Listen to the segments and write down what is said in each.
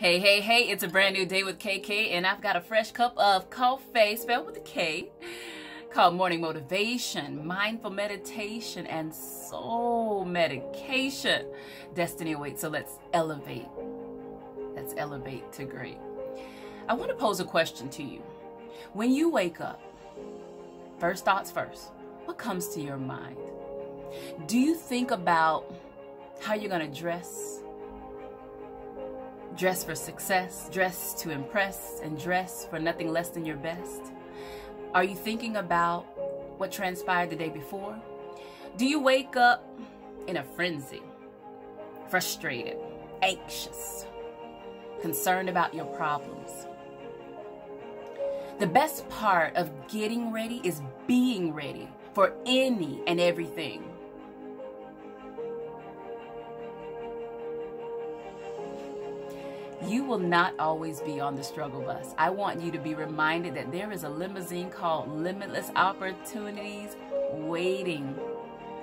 Hey, hey, hey, it's a brand new day with KK, and I've got a fresh cup of Koffee, spelled with a K, called Morning Motivation, Mindful Meditation, and Soul Medication. Destiny awaits, so let's elevate. Let's elevate to great. I want to pose a question to you. When you wake up, first thoughts first, what comes to your mind? Do you think about how you're going to dress? Dress for success, dress to impress, and dress for nothing less than your best? Are you thinking about what transpired the day before? Do you wake up in a frenzy, frustrated, anxious, concerned about your problems? The best part of getting ready is being ready for any and everything. You will not always be on the struggle bus. I want you to be reminded that there is a limousine called Limitless Opportunities waiting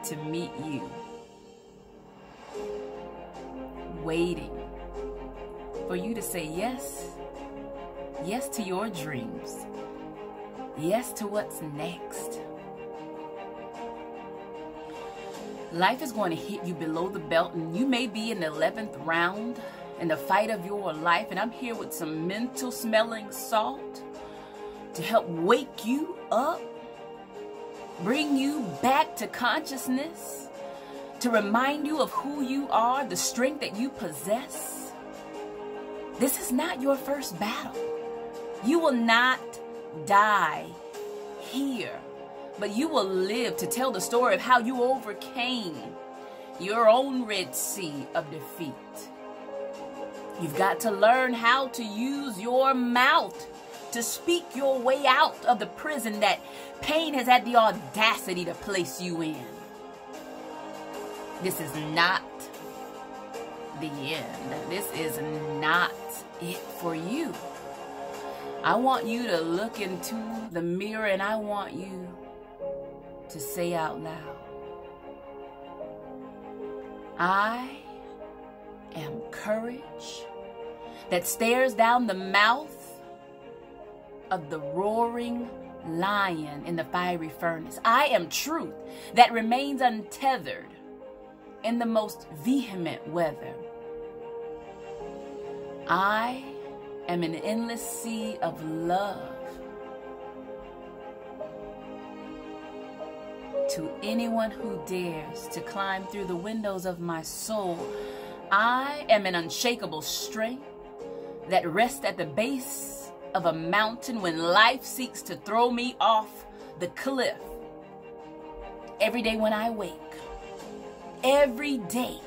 to meet you. Waiting for you to say yes. Yes to your dreams. Yes to what's next. Life is going to hit you below the belt, and you may be in the 11th round in the fight of your life, and I'm here with some mental smelling salt to help wake you up, bring you back to consciousness, to remind you of who you are, the strength that you possess. This is not your first battle. You will not die here, but you will live to tell the story of how you overcame your own Red Sea of defeat. You've got to learn how to use your mouth to speak your way out of the prison that pain has had the audacity to place you in. This is not the end. This is not it for you. I want you to look into the mirror, and I want you to say out loud, I am courage that stares down the mouth of the roaring lion in the fiery furnace. I am truth that remains untethered in the most vehement weather. I am an endless sea of love to anyone who dares to climb through the windows of my soul. I am an unshakable strength that rests at the base of a mountain when life seeks to throw me off the cliff. Every day when I wake, every day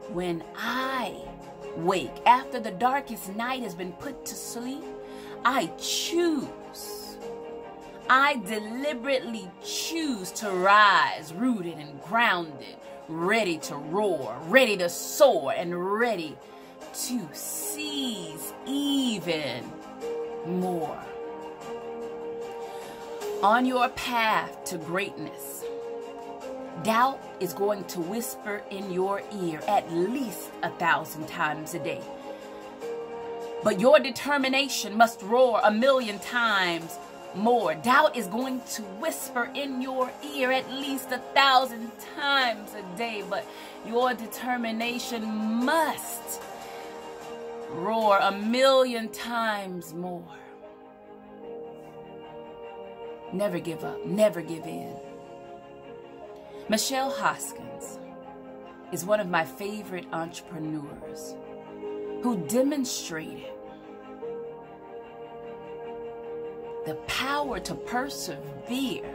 when I wake, after the darkest night has been put to sleep, I deliberately choose to rise, rooted and grounded, ready to roar, ready to soar, and ready to seize even more. On your path to greatness, doubt is going to whisper in your ear at least 1,000 times a day. But your determination must roar 1,000,000 times more. Doubt is going to whisper in your ear at least 1,000 times a day, but your determination must roar 1,000,000 times more. Never give up, never give in. Michelle Hoskins is one of my favorite entrepreneurs who demonstrated the power to persevere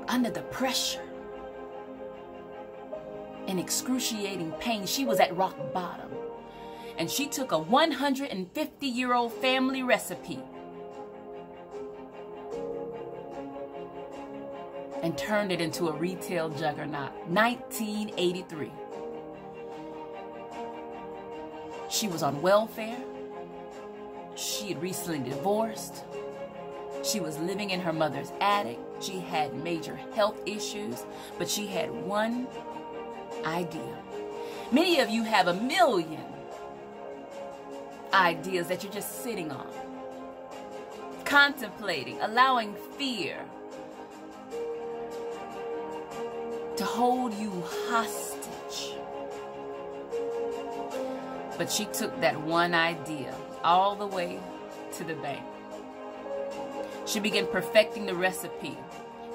under the pressure and excruciating pain. She was at rock bottom, and she took a 150-year-old family recipe and turned it into a retail juggernaut. 1983. She was on welfare. She had recently divorced. She was living in her mother's attic. She had major health issues, but she had one idea. Many of you have 1 million ideas that you're just sitting on, contemplating, allowing fear to hold you hostage. But she took that one idea all the way to the bank. She began perfecting the recipe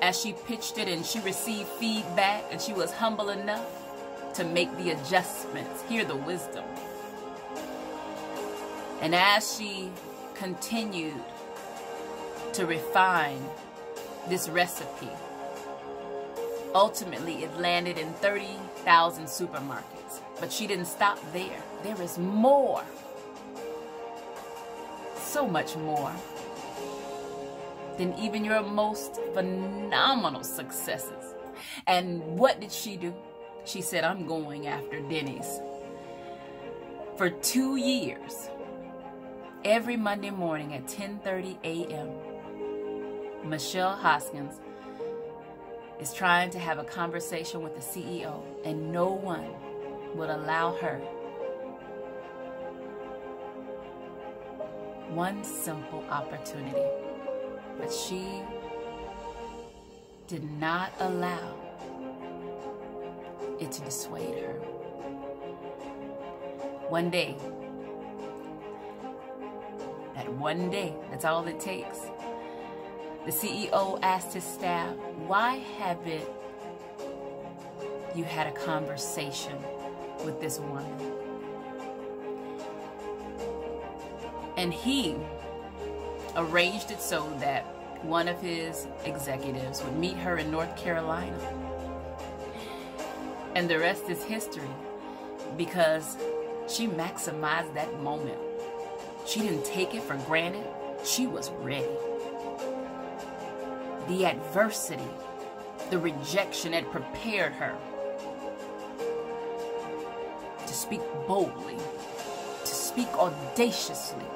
as she pitched it, and she received feedback, and she was humble enough to make the adjustments, hear the wisdom. And as she continued to refine this recipe, ultimately it landed in 30,000 supermarkets. But she didn't stop there. There is more. So much more than even your most phenomenal successes. And what did she do? She said, I'm going after Denny's. For 2 years, every Monday morning at 10:30 a.m., Michelle Hoskins is trying to have a conversation with the CEO, and no one would allow her one simple opportunity. But she did not allow it to dissuade her. One day, that's all it takes. The CEO asked his staff, why haven't you had a conversation with this woman? And he arranged it so that one of his executives would meet her in North Carolina. And the rest is history, because she maximized that moment. She didn't take it for granted. She was ready. The adversity, the rejection had prepared her to speak boldly, to speak audaciously,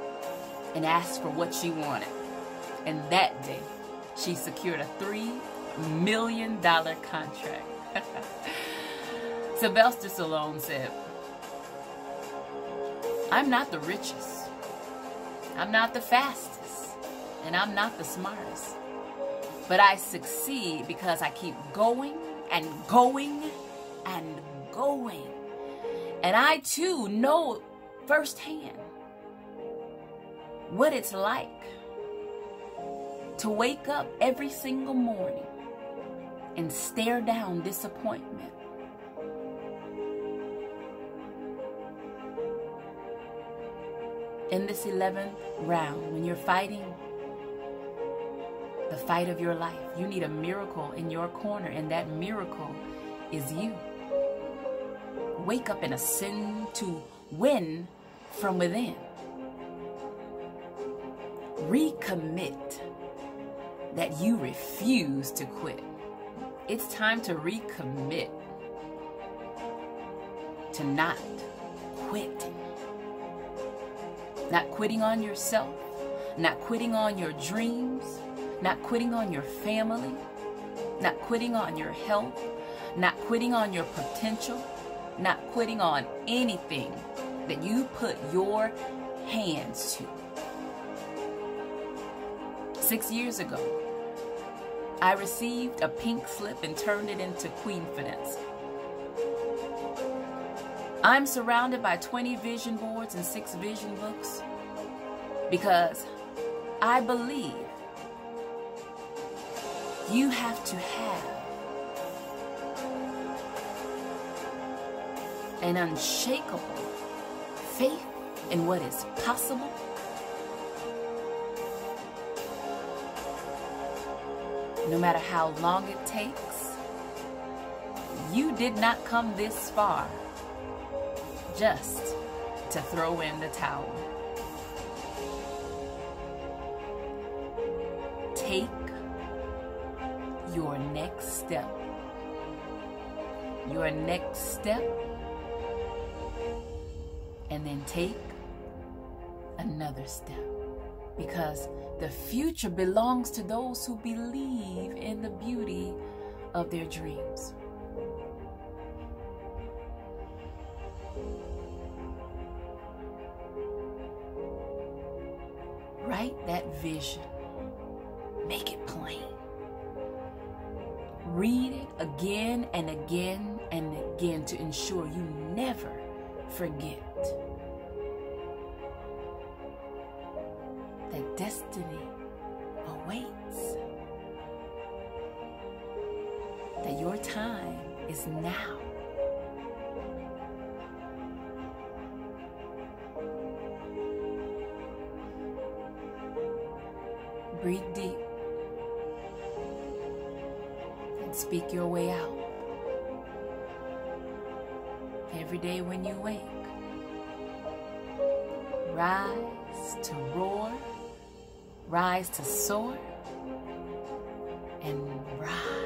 and ask for what she wanted. And that day, she secured a $3 million contract. Sylvester Stallone said, I'm not the richest, I'm not the fastest, and I'm not the smartest. But I succeed because I keep going and going and going. And I too know firsthand what it's like to wake up every single morning and stare down disappointment. In this 11th round, when you're fighting the fight of your life, you need a miracle in your corner, and that miracle is you. Wake up and ascend to win from within. Recommit that you refuse to quit. It's time to recommit to not quitting. Not quitting on yourself, not quitting on your dreams, not quitting on your family, not quitting on your health, not quitting on your potential, not quitting on anything that you put your hands to. 6 years ago, I received a pink slip and turned it into Queenfidence. I'm surrounded by 20 vision boards and 6 vision books because I believe you have to have an unshakable faith in what is possible. No matter how long it takes, you did not come this far just to throw in the towel. Take your next step. Your next step. And then take another step. Because the future belongs to those who believe in the beauty of their dreams. Write that vision. Make it plain. Read it again and again and again to ensure you never forget that destiny awaits. That your time is now. Breathe deep and speak your way out. Every day when you wake, rise to roar, rise to soar, and rise.